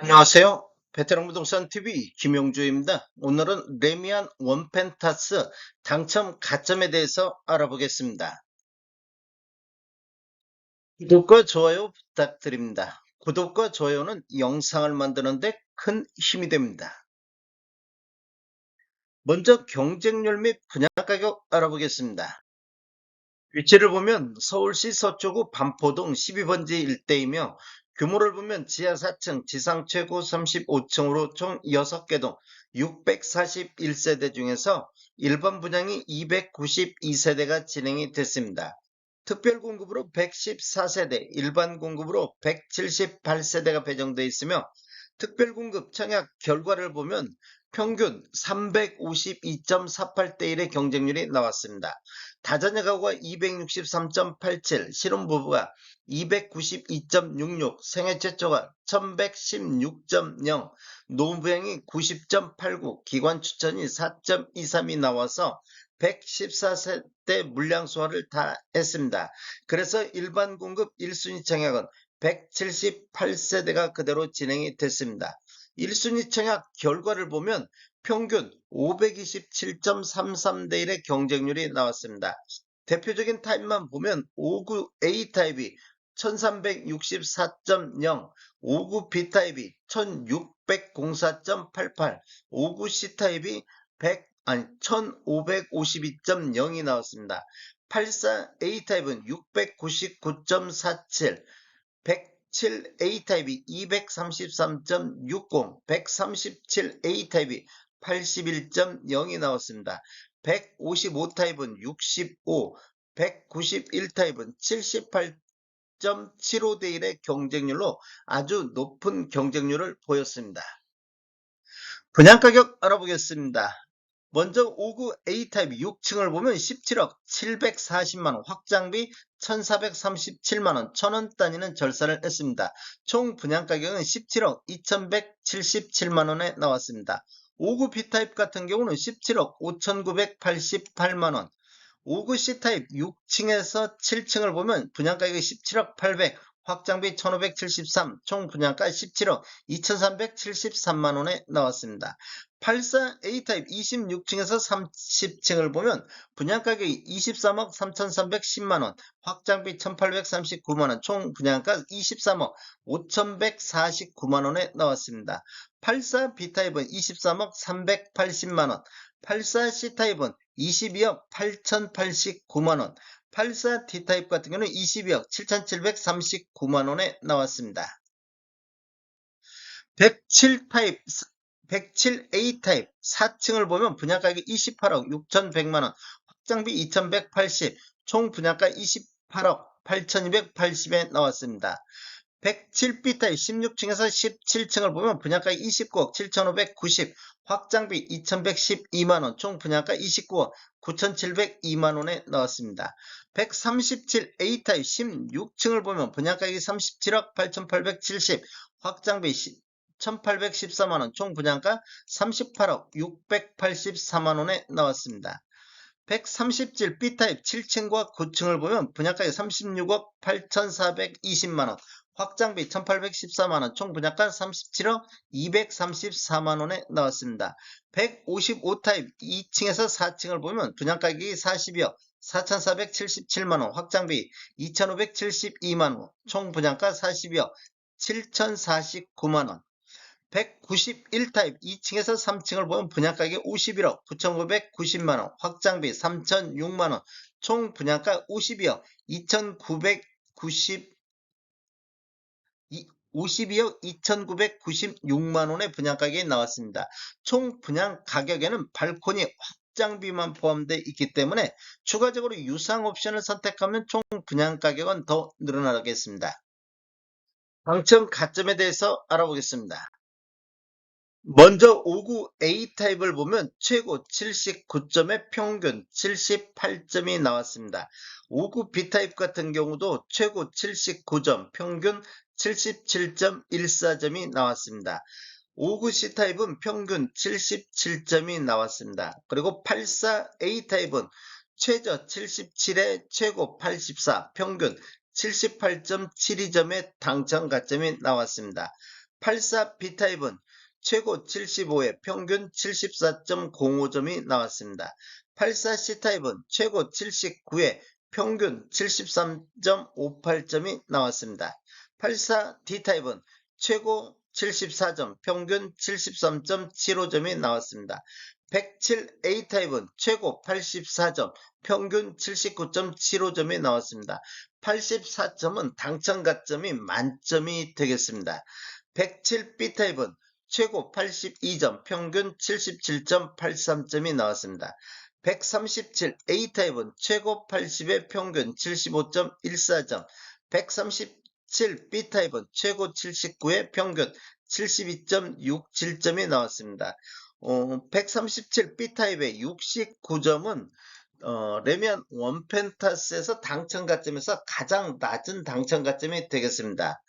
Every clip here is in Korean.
안녕하세요. 베테랑 부동산 TV 김용주입니다. 오늘은 레미안 원펜타스 당첨 가점에 대해서 알아보겠습니다. 구독과 좋아요 부탁드립니다. 구독과 좋아요는 영상을 만드는데 큰 힘이 됩니다. 먼저 경쟁률 및 분양 가격 알아보겠습니다. 위치를 보면 서울시 서초구 반포동 12번지 일대이며 규모를 보면 지하 4층, 지상 최고 35층으로 총 6개 동 641세대 중에서 일반 분양이 292세대가 진행이 됐습니다. 특별 공급으로 114세대, 일반 공급으로 178세대가 배정되어 있으며 특별 공급 청약 결과를 보면 평균 352.48대 1의 경쟁률이 나왔습니다. 다자녀 가구가 263.87, 신혼부부가 292.66, 생애 최초가 1116.0, 노부양이 90.89, 기관 추천이 4.23이 나와서 114세대 물량 소화를 다 했습니다. 그래서 일반 공급 1순위 청약은 178세대가 그대로 진행이 됐습니다. 1순위 청약 결과를 보면 평균 527.33대 1의 경쟁률이 나왔습니다. 대표적인 타입만 보면 59 A타입이 1364.0, 59 B타입이 1604.88, 59 C타입이 1552.0이 나왔습니다. 84 A타입은 699.47, 107 A타입이 233.60, 137 A타입이 81.0이 나왔습니다. 155 타입은 65, 191 타입은 78.75대 1의 경쟁률로 아주 높은 경쟁률을 보였습니다. 분양가격 알아보겠습니다. 먼저 59 A타입 6층을 보면 17억 740만원, 확장비 1437만원, 1000원 단위는 절사를 했습니다. 총 분양가격은 17억 2177만원에 나왔습니다. 59 B타입 같은 경우는 17억 5988만원, 59 C타입 6층에서 7층을 보면 분양가격이 17억 800, 확장비 1573, 총 분양가 17억 2373만원에 나왔습니다. 84 A타입 26층에서 30층을 보면 분양가격이 23억 3310만원, 확장비 1839만원, 총 분양가 23억 5149만원에 나왔습니다. 84 B타입은 23억 380만원, 84 C타입은 22억 8089만원, 84 D타입 같은 경우는 22억 7739만원에 나왔습니다. 107타입, 107A타입 4층을 보면 분양가격이 28억 6100만원, 확장비 2180, 총 분양가 28억 8280에 나왔습니다. 107B타입 16층에서 17층을 보면 분양가 29억 7590, 확장비 2112만원, 총 분양가 29억 9702만원에 나왔습니다. 137A타입 16층을 보면 분양가격이 37억 8870, 확장비 1814만원, 총 분양가 38억 684만원에 나왔습니다. 137 B타입 7층과 9층을 보면 분양가가 36억 8420만원, 확장비 1814만원, 총 분양가 37억 234만원에 나왔습니다. 155 타입 2층에서 4층을 보면 분양가격이 42억 4477만원, 확장비 2572만원, 총 분양가 42억 7049만원. 191 타입 2층에서 3층을 보면 분양가격이 51억 9990만원, 확장비 3006만원, 총 분양가 52억 2990, 52억 2996만원의 분양가격이 나왔습니다. 총 분양 가격에는 발코니 확장비만 포함되어 있기 때문에 추가적으로 유상 옵션을 선택하면 총 분양 가격은 더 늘어나겠습니다. 당첨 가점에 대해서 알아보겠습니다. 먼저 59 A타입을 보면 최고 79점에 평균 78점이 나왔습니다. 59 B타입 같은 경우도 최고 79점, 평균 77.14점이 나왔습니다. 59 C타입은 평균 77점이 나왔습니다. 그리고 84 A타입은 최저 77에 최고 84, 평균 78.72점의 당첨 가점이 나왔습니다. 84 B타입은 최고 75에 평균 74.05점이 나왔습니다. 84 C타입은 최고 79에 평균 73.58점이 나왔습니다. 84 D타입은 최고 74점, 평균 73.75점이 나왔습니다. 107 A타입은 최고 84점, 평균 79.75점이 나왔습니다. 84점은 당첨 가점이 만점이 되겠습니다. 107 B타입은 최고 82점, 평균 77.83점이 나왔습니다. 137 A타입은 최고 80에 평균 75.14점, 137 B타입은 최고 79에 평균 72.67점이 나왔습니다. 137 B타입의 69점은 레미안 원펜타스에서 당첨 가점에서 가장 낮은 당첨 가점이 되겠습니다.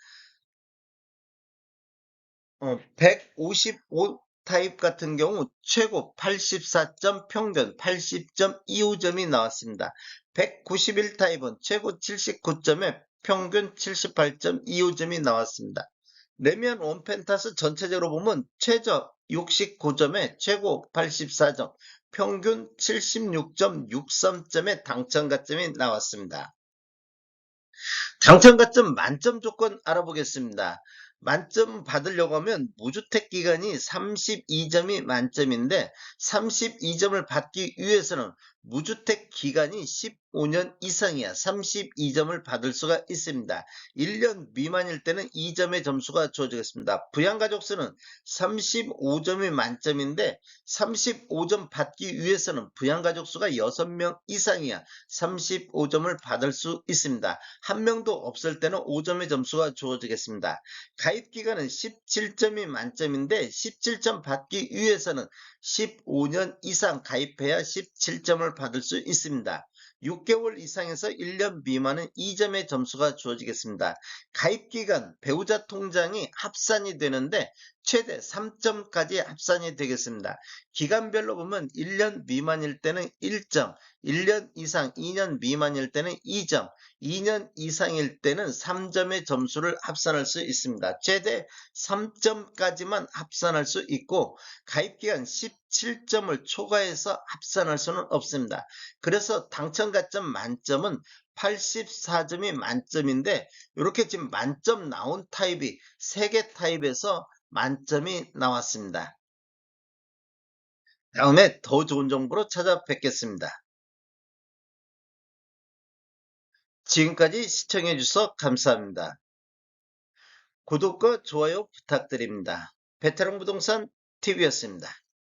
155 타입 같은 경우 최고 84점, 평균 80.25점이 나왔습니다. 191 타입은 최고 79점에 평균 78.25점이 나왔습니다. 레미안 원펜타스 전체적으로 보면 최저 69점에 최고 84점, 평균 76.63점의 당첨 가점이 나왔습니다. 당첨 가점 만점 조건 알아보겠습니다. 만점 받으려고 하면 무주택 기간이 32점이 만점인데 32점을 받기 위해서는 무주택 기간이 15년 이상이야 32점을 받을 수가 있습니다. 1년 미만일 때는 2점의 점수가 주어지겠습니다. 부양가족 수는 35점이 만점인데 35점 받기 위해서는 부양가족 수가 6명 이상이야 35점을 받을 수 있습니다. 한 명도 없을 때는 5점의 점수가 주어지겠습니다. 가입기간은 17점이 만점인데 17점 받기 위해서는 15년 이상 가입해야 17점을 받을 수 있습니다. 6개월 이상에서 1년 미만은 2점의 점수가 주어지겠습니다. 가입기간 배우자 통장이 합산이 되는데 최대 3점까지 합산이 되겠습니다. 기간별로 보면 1년 미만일 때는 1점, 1년 이상 2년 미만일 때는 2점, 2년 이상일 때는 3점의 점수를 합산할 수 있습니다. 최대 3점까지만 합산할 수 있고 가입기간 17점을 초과해서 합산할 수는 없습니다. 그래서 당첨 가점 만점은 84점이 만점인데 이렇게 지금 만점 나온 타입이 3개 타입에서 만점이 나왔습니다. 다음에 더 좋은 정보로 찾아뵙겠습니다. 지금까지 시청해 주셔서 감사합니다. 구독과 좋아요 부탁드립니다. 베테랑 부동산 TV였습니다.